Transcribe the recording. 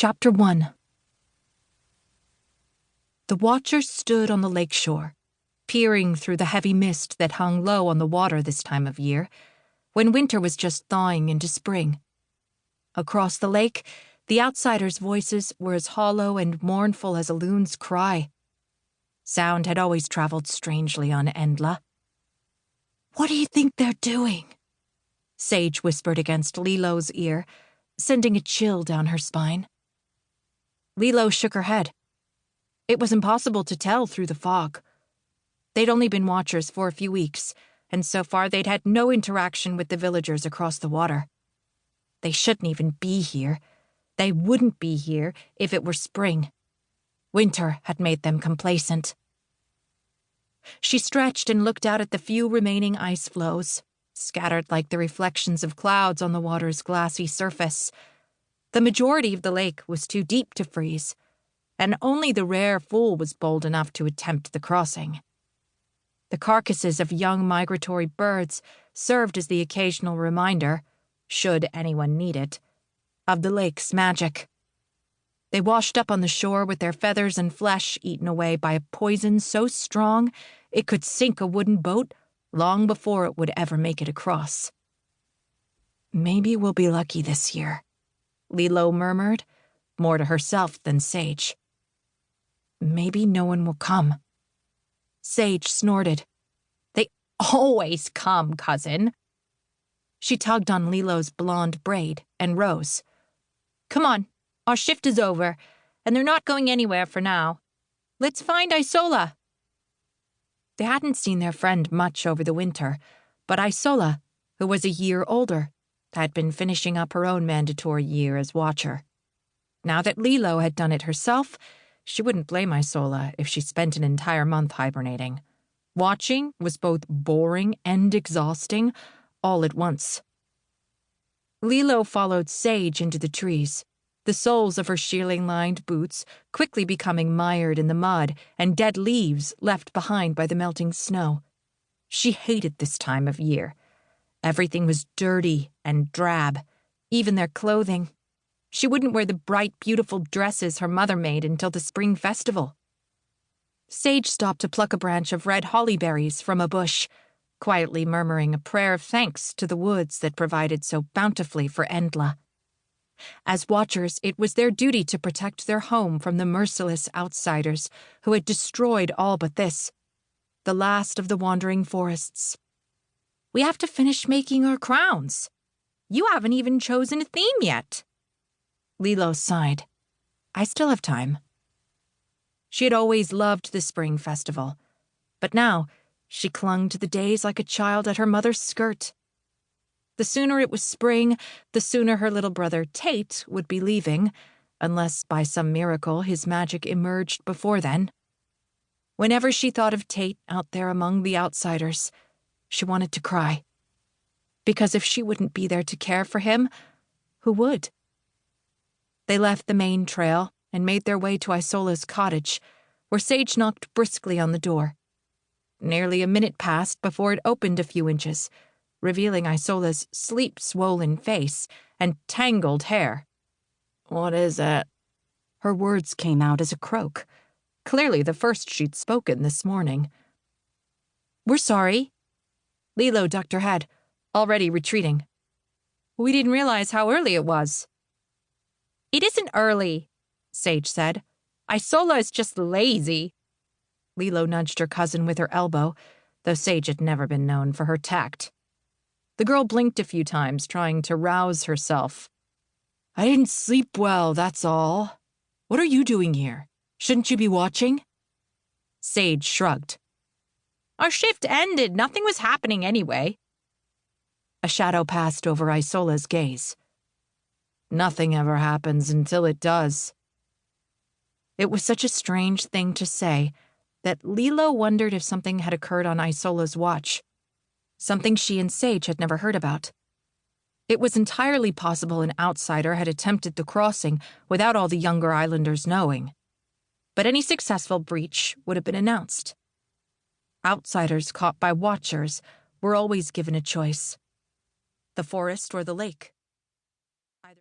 Chapter 1. The watchers stood on the lakeshore, peering through the heavy mist that hung low on the water this time of year, when winter was just thawing into spring. Across the lake, the outsiders' voices were as hollow and mournful as a loon's cry. Sound had always traveled strangely on Endla. "What do you think they're doing?" Sage whispered against Leelo's ear, sending a chill down her spine. Leelo shook her head. It was impossible to tell through the fog. They'd only been watchers for a few weeks, and so far they'd had no interaction with the villagers across the water. They shouldn't even be here. They wouldn't be here if it were spring. Winter had made them complacent. She stretched and looked out at the few remaining ice floes, scattered like the reflections of clouds on the water's glassy surface. The majority of the lake was too deep to freeze, and only the rare fool was bold enough to attempt the crossing. The carcasses of young migratory birds served as the occasional reminder, should anyone need it, of the lake's magic. They washed up on the shore with their feathers and flesh eaten away by a poison so strong it could sink a wooden boat long before it would ever make it across. "Maybe we'll be lucky this year," Leelo murmured, more to herself than Sage. "Maybe no one will come." Sage snorted. "They always come, cousin." She tugged on Leelo's blonde braid and rose. "Come on, our shift is over, and they're not going anywhere for now. Let's find Isola." They hadn't seen their friend much over the winter, but Isola, who was a year older, had been finishing up her own mandatory year as watcher. Now that Leelo had done it herself, she wouldn't blame Isola if she spent an entire month hibernating. Watching was both boring and exhausting, all at once. Leelo followed Sage into the trees, the soles of her shearling-lined boots quickly becoming mired in the mud and dead leaves left behind by the melting snow. She hated this time of year. Everything was dirty and drab, even their clothing. She wouldn't wear the bright, beautiful dresses her mother made until the spring festival. Sage stopped to pluck a branch of red holly berries from a bush, quietly murmuring a prayer of thanks to the woods that provided so bountifully for Endla. As watchers, it was their duty to protect their home from the merciless outsiders who had destroyed all but this, the last of the wandering forests. "We have to finish making our crowns. You haven't even chosen a theme yet." Leelo sighed. "I still have time." She had always loved the spring festival, but now she clung to the days like a child at her mother's skirt. The sooner it was spring, the sooner her little brother Tate would be leaving, unless by some miracle his magic emerged before then. Whenever she thought of Tate out there among the outsiders, she wanted to cry. Because if she wouldn't be there to care for him, who would? They left the main trail and made their way to Isola's cottage, where Sage knocked briskly on the door. Nearly a minute passed before it opened a few inches, revealing Isola's sleep-swollen face and tangled hair. "What is it?" Her words came out as a croak, clearly the first she'd spoken this morning. "We're sorry." Leelo ducked her head, already retreating. "We didn't realize how early it was." "It isn't early," Sage said. "Isola is just lazy." Leelo nudged her cousin with her elbow, though Sage had never been known for her tact. The girl blinked a few times, trying to rouse herself. "I didn't sleep well, that's all. What are you doing here? Shouldn't you be watching?" Sage shrugged. "Our shift ended. Nothing was happening anyway." A shadow passed over Isola's gaze. "Nothing ever happens until it does." It was such a strange thing to say that Leelo wondered if something had occurred on Isola's watch, something she and Sage had never heard about. It was entirely possible an outsider had attempted the crossing without all the younger islanders knowing. But any successful breach would have been announced. Outsiders caught by watchers were always given a choice: the forest or the lake.